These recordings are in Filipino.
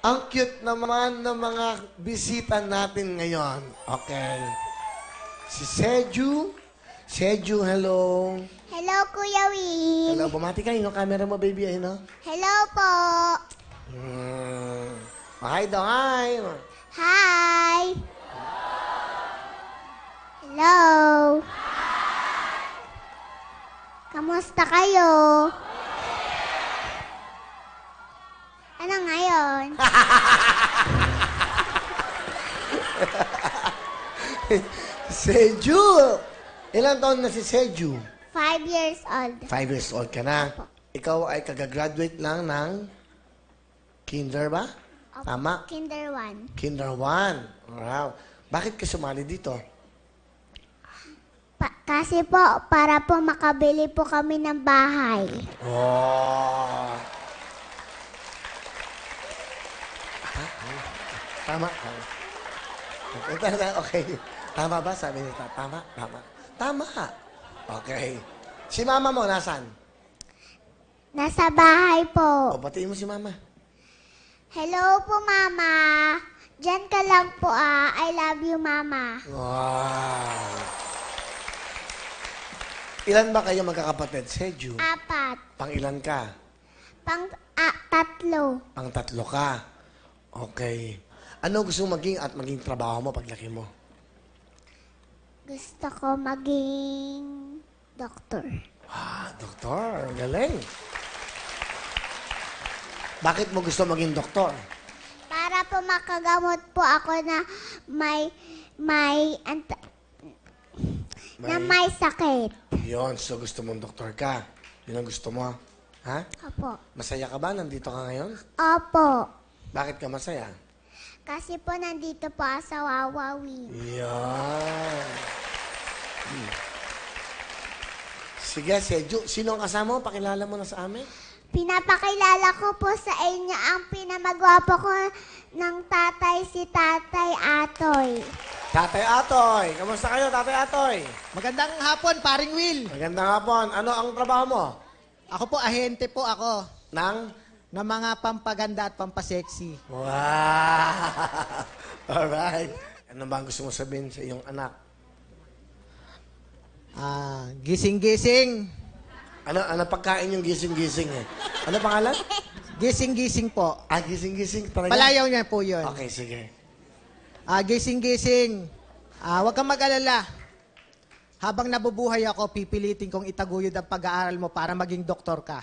Ang cute naman ng mga bisita natin ngayon. Okay. Si Seju. Seju, hello. Hello, Kuya Will. Hello, bumati ka. Yung camera mo, baby. Ayun, no? Hello po. Hi daw, hi. Hi. Hello. Kamusta kayo? Ano ngayon? Seju! Ilang taon na si Seju? 5 years old. 5 years old ka na. Opo. Ikaw ay kagagraduate lang ng kinder ba? Opo. Tama? Kinder 1. Kinder 1. Wow. Bakit ka sumali dito? Kasi po, para po makabili po kami ng bahay. Oh. Tama. Okay. Tama ba? Sabi nito. Tama. Tama. Okay. Si mama mo, nasan? Nasa bahay po. O, batiin mo si mama. Hello po, Mama. Diyan ka lang po I love you, Mama. Wow. Ilan ba kayo magkakapatid? Seju? 4. Pang ilan ka? 3. Pang 3 ka. Okay. Ano gusto mo maging at maging trabaho mo paglaki mo? Gusto ko maging doktor. Doktor. Galing. Bakit mo gusto maging doktor? Para po makagamot po ako na may sakit. Yon, so gusto mong doktor ka. Yun ang gusto mo. Ha? Opo. Masaya ka ba? Nandito ka ngayon? Opo. Bakit ka masaya? Kasi po nandito po ako sa Wawawi. Yan. Sige, Seju. Sino ang kasama mo? Pakilala mo na sa amin. Pinapakilala ko po sa inyo ang pinamagwapo ko ng tatay, si Tatay Atoy. Tatay Atoy. Kamusta kayo, Tatay Atoy? Magandang hapon, paring Will. Magandang hapon. Ano ang trabaho mo? Ako po, ahente po ako Nang? ng mga pampaganda at pampasexy. Wow! Alright. Ano ba ang gusto mo sabihin sa iyong anak? Gising-gising. Ano pagkain yung gising-gising eh? Ano pangalan? Gising-gising po. Gising-gising talaga? Palayaw niya po yun. Okay, sige. Gising-gising. Huwag kang mag-alala. Habang nabubuhay ako, pipilitin kong itaguyod ang pag-aaral mo para maging doktor ka.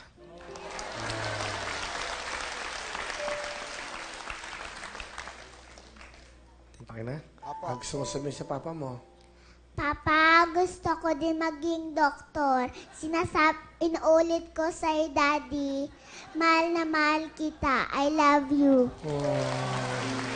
Okay na? Ang gusto mo sabihin sa papa mo? Papa, gusto ko din maging doktor. Inuulit ko sa'yo, Daddy. Mahal na mahal kita. I love you. Oh.